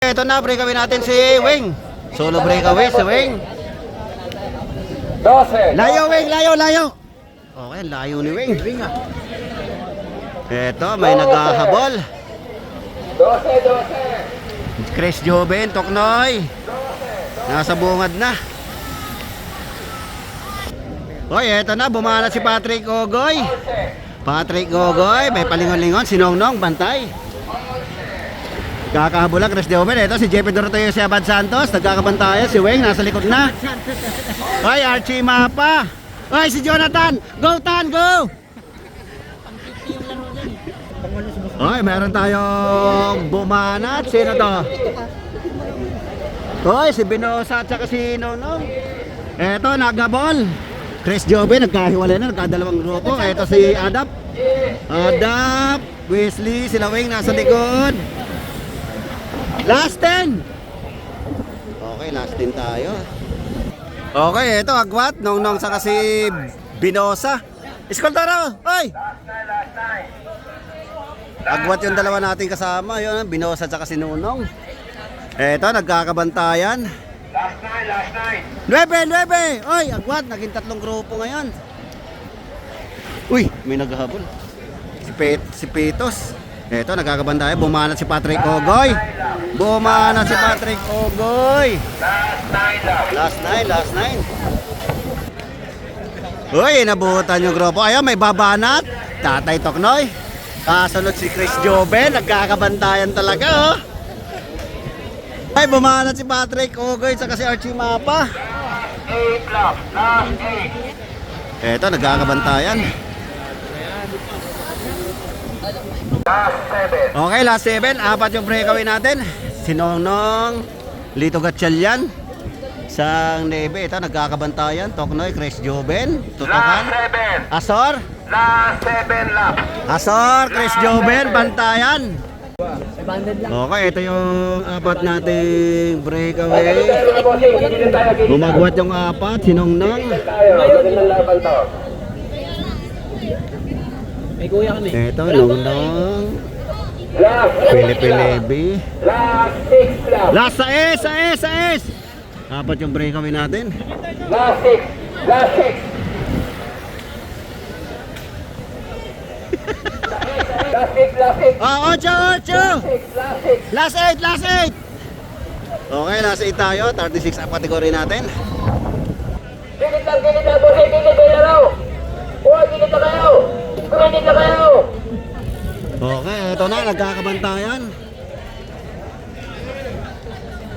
Ito na, breakaway natin si Wing. Solo breakaway si Wing. 12. Layo, Wing, layo, layo. Okay, layo ni Wing. Ito, may naghahabol. 12. Chris Joben, Toknoy. Nasa bungad na. Hoy, eto na, bumana si Patrick Ogoy. Patrick Ogoy, may palingon-lingon, sinongnong, bantay. Kakahabula, Chris Joben. Ito si JP Doroteo, si Abad Santos. Nagkakabantayan, si Wing, nasa likod na. Hoy, Archie Mapa. Hoy, si Jonathan. Go, Tan, go! Hoy, meron tayong bumanat. Sino to? Hoy, si Binosa at saka si Nonong. Eto, nagabol. Chris Joben, nagkahiwalay na, nagkadalawang grupo. Eto si Adap. Adap, Wesley, sila Wing, nasa likod. Last 10. Okay, last 10 tayo. Okay, eto, Agwat, Nonong saka si Binosa. Iskoldaro, oy! Agwat yung dalawa natin kasama, yun, Binosa at saka si Nonong. Eto, nagkakabantayan. Last 9. 9! Oy, Agwat, naging tatlong grupo ngayon. Uy, may naghahabol. Si Pitos. Eto, nagkakabantayan. Bumanat si Patrick Ogoy. Bumanat si Patrick Ogoy. Last 9. Uy, nabutan yung grupo. Ayun, may babanat. Tatay Toknoy. Kasunod si Chris Joben. Nagkakabantayan talaga, oh. Ay, bumanat si Patrick Ogoy saka si Archie Mapa. 8 laps. Last 8. Eto, nagkakabantayan. Last 7. Okay, last 7. Apat yung breakaway natin. Si Nonong, Lito Gatchalian, Sang Nebe. Ito, nagkakabantayan. Toknoy, Chris Joben, Tutukan, Last 7. Asor. Last 7 laps. Asor, Chris Joben, bantayan. Okay, ito yung apat nating breakaway. Bumagwat yung apat, si Nongnong. Magandang laban to. Ito, Nongnong, Last 6 Philippe laps. Levy. Last 6 laps. Last sa S. Apat yung breakaway natin. Last 6. Last 6. Last 6. Last 6. Ah, 8. Last 6. Last 8. Okay, last 8 tayo. 36 ang kategory natin. Ginit lang, boss. Ginit kayo raw. Huwag, ginit na kayo. Ginit na kayo. Okay, ito na, nagkakabantayan.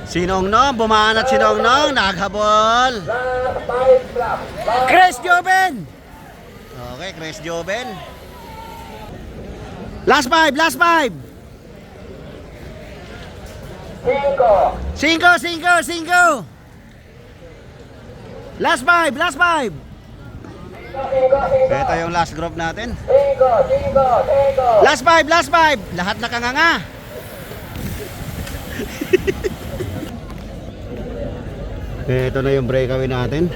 Si Nongnong, bumanat si Nongnong, naghabol. Last 5 laps. Chris Joben. Okay, Chris Joben. Last 5. 5. 5. Last 5. 5. Ito yung last group natin. 5. Last 5. Lahat nakanganga. Ito na yung breakaway natin.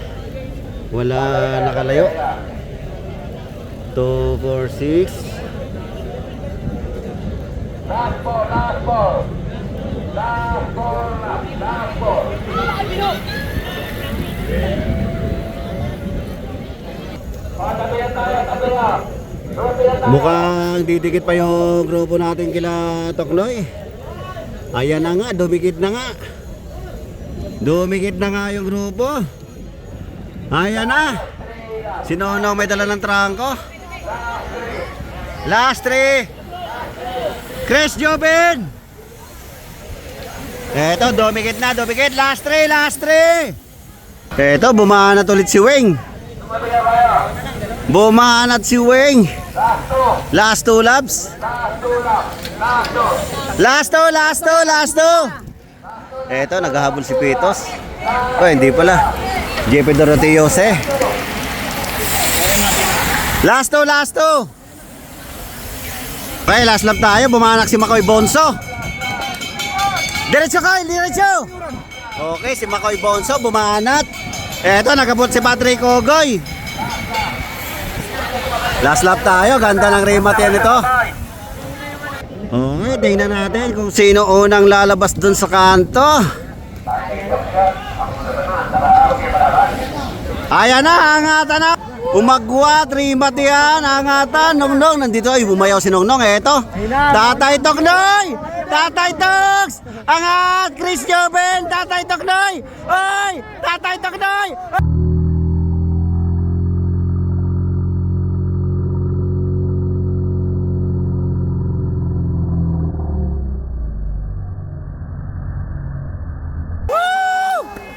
Wala nakalayo. 2, 4, 6. Last 4 laps. Last 4. Tabihan tayo, tabihan. Mukhang didikit pa yung grupo natin kila Toknoy. Ayan na nga, dumikit na nga. Dumikit na nga yung grupo. Ayan na. Si Nonong may dala ng trangko. Last 3. Chris Joben. Eto, dumikit na, dumikit. Last 3. Eto, bumanat ulit si Wing. Bumanat si Wing. Last 2 laps. Last 2. Eto, naghahabol si Pitos. Oh, hindi pala. JP Doroteo. Last 2. Okay, last lap tayo. Bumanak si Makoy Bonso. Diretso. Okay, si Makoy Bonso bumanat. Eto, nagabot si Patrick Ogoy. Last lap tayo. Ganda ng remat yan ito. Okay, tingnan natin kung sino unang lalabas dun sa kanto. Ayan na, angatan na. Umagwa, Trimati yan, angatan. Nongnong, nandito ay bumayaw si Nongnong. Eto, Tatay Toknoy! Tatay Toks! Angat! Chris Joven! Tatay Toknoy! Oy! Tatay Toknoy!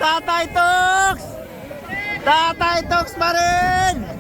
Tatay Toks! Tatay Toks pa rin!